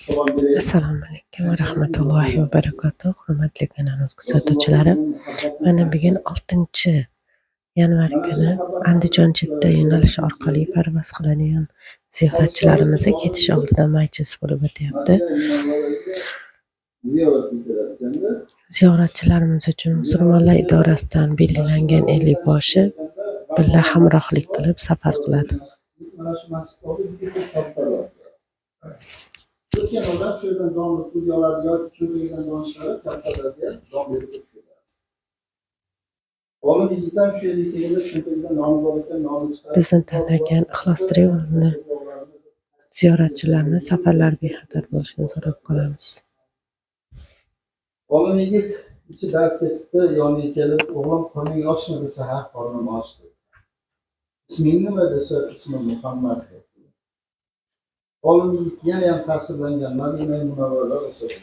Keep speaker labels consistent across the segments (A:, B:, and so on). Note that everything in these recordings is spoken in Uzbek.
A: Assalomu alaykum va rahmatullohi va barakatuh. Hurmatli kanalimiz kuzatuvchilari, mana bugun 6-yanvar kuni Andijon Chidda yo'nalishi orqali parvoz qiladigan ziyoratchilarimiz ketish oldidan majlis bo'lib o'tyapti. Ziyoratchilarimiz uchun musulmonlar idorasidan belgilangan 50 boshi birga hamrohlik qilib safar qiladi.
B: O'tgan odam shu yerdan donni pulga oladi yoki cho'ntagidan don chiqarib kattalarga don berib ketadi. Olim yigitlar shu yerga kelganda cho'ntagidan noni bor ekan, nonni chiqarib
A: Bizni tanlagan Ixlos Travel'ni ziyoratchilarni safarlar bexatar bo'lishini so'rab qolamiz.
B: Olim yigit ichi dars ketibdi, yoniga kelib, o'g'lim qorning ochmi desa, ha, qornim ochdi. Isming nima desa, ismim Muhammad. Olim yigit yana ham ta'sirlangan, Madina Munavvarada o'sadi.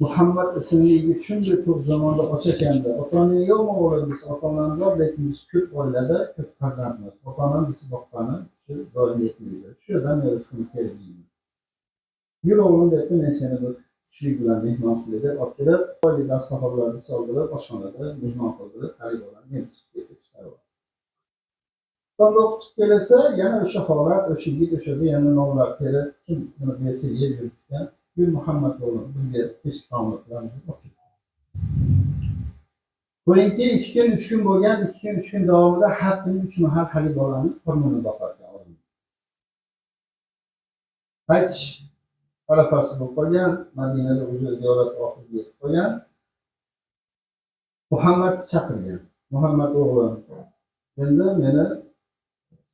B: Muhammad ismli yigit shunday ko'p zamonda och ekanda, ota-onaga yo'qmi bo'ladi desa, ota-onam bor, lekin biz ko'p oilada ko'p farzandmiz. Ota-onam bizni boqqani shu doim yetmaydi. Shu yerdan rizqim keldi. Yur o'g'lim debdi, men seni bir tushlik bilan mehmon qilib, olib kelib, oila dasturxonlarni soldirib, oshxonada mehmon qildirib, xaridorlarni yetishib ketishdi. Qanday o'qib kelsa, yana o'sha holat, o'sha yigit o'shada yana nomlar kelib, kim buni bersa yer yurtgan, bir Muhammad o'g'lim bunga hech taomil qilamiz. Qo'yinki 2 kun, 3 kun bo'lgan, 2 kun, 3 kun davomida har kuni 3 mahal xarid bolani qornini boqarkan olim. Qaytish arafasi bo'lib qolgan, Madinada o'zi ziyorat oxiriga yetib qolgan. Muhammadni chaqirgan. Muhammad o'g'lim, endi meni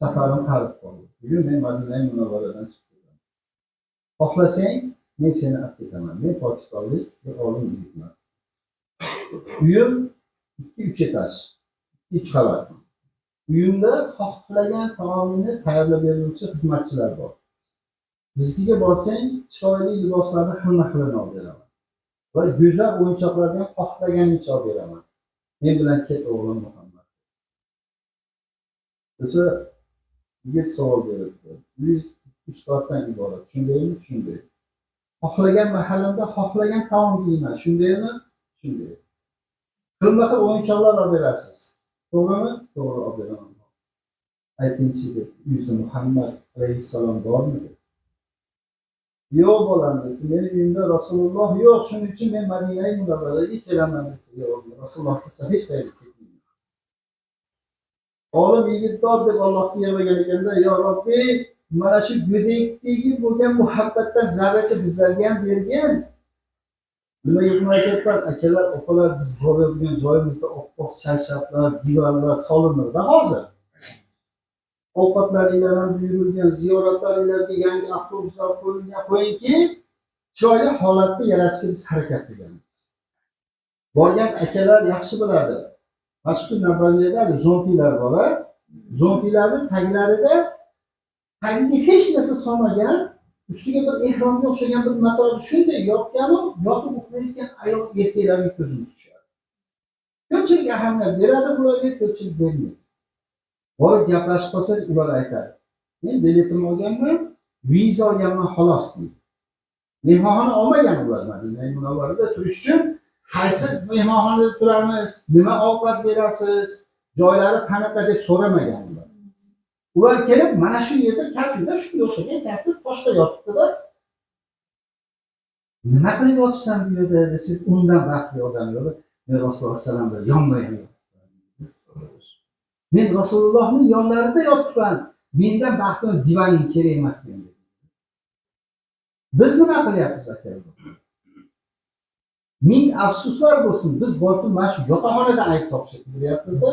B: safarim qarib qoldi. Bugun men Madina Munavvaradan chiqdim. Xohlasang, men seni olib ketaman. Men pokistonlik bir olim yigitman. Uyim 2-3 etaj, 2 qavat. Uyimda xohlagan taomini tayyorlab beruvchi xizmatchilar bor. Bizga borsang, chiroyli liboslarni xilma-xilini olib beraman. Va go'zal o'yinchoqlarni xohlaganicha olib beraman. Men bilan ket o'g'lim Muhammad. Desa, yigit savol beribdi. 103 to'rtdan iborat. Shundaymi? Shunday. Xohlagan mahallamda xohlagan taom yeyman. Shundaymi? Shunday. Xilma-xil o'yinchoqlar olib berasiz. To'g'rimi? To'g'ri olib beraman. Aytingchi deb, uyda Muhammad alayhissalom bormi? Yo'q bolam dedi. Meni uyimda Rasululloh yo'q, shuning uchun men Madina Munavvaraga kelaman desa, yo'q, Rasululloh desa hech qayerga ketmayman. Olim yigit dod deb Allohga yig'lagan ekanda, "Ya Robbi, mana shu go'dakdagi bo'lgan muhabbatdan zarracha bizlarga ham bergin." Nima aytyapman, akalar, opalar, biz boradigan joyimizda oppoq charshaflar, divanlar solinadi hozir. Ovqatlaringlar ham buyurilgan, ziyoratlaringlarga yangi avtobuslar qo'yilgan, qo'yingki, chiroyli holatda yaratishga biz harakat qilamiz. Borgan akalar yaxshi biladi. Mashhur Nabaviyada zontilar bor. Zontilarning taglarida tagiga hech narsa solmagan, ustiga bir ehromga o'xshagan bir matoni shunday yopgan, yotib uxlayotgan ayol erkaklarga ko'zimiz tushadi. Ko'pchilik ahamiyat beradi, bularga ko'pchilik bermaydi. Borib gaplashib qolsangiz, ular aytadi. Men biletimni olganman, viza olganman xolos deydi. Mehmonxona olmagan ular Madina Munavvarada turish uchun. Qaysi mehmonxonada turamiz, nima ovqat berasiz, joylari qanaqa deb so'ramagan ular. Ular kelib, mana shu yerda kaftida shu o'xshagan kaftda toshda yotibdi-da. Nima qilib yotibsan bu yerda desiz, undan baxtli odam yo'q. Men Rasululloh sallallohu alayhi vasallam yonmayman. Men Rasulullohning yonlarida yotibman. Mendan baxtli divaning kerak emas dedi. Biz nima qilyapmiz akalar? Ming afsuslar bo'lsin, biz borib mana shu yotoqxonada ayb topishga qilyapmiz-da.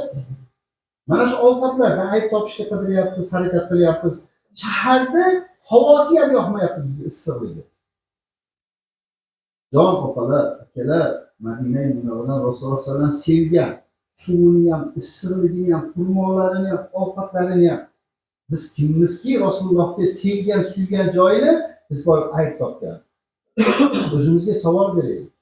B: Mana shu ovqatlardan ayb topishga qilyapmiz, harakat qilyapmiz. Shaharda havosi ham yoqmayapti bizga issiqligi. Jon opalar, akalar, Madina Munavvaradan Rasululloh sallallohu alayhi vasallam sevgan suvini ham, issiqligini ham, xurmolarini ham, ovqatlarini ham. Biz kimmizki Rasulullohga sevgan, suygan joyini biz borib ayb topgan. O'zimizga savol beraylik.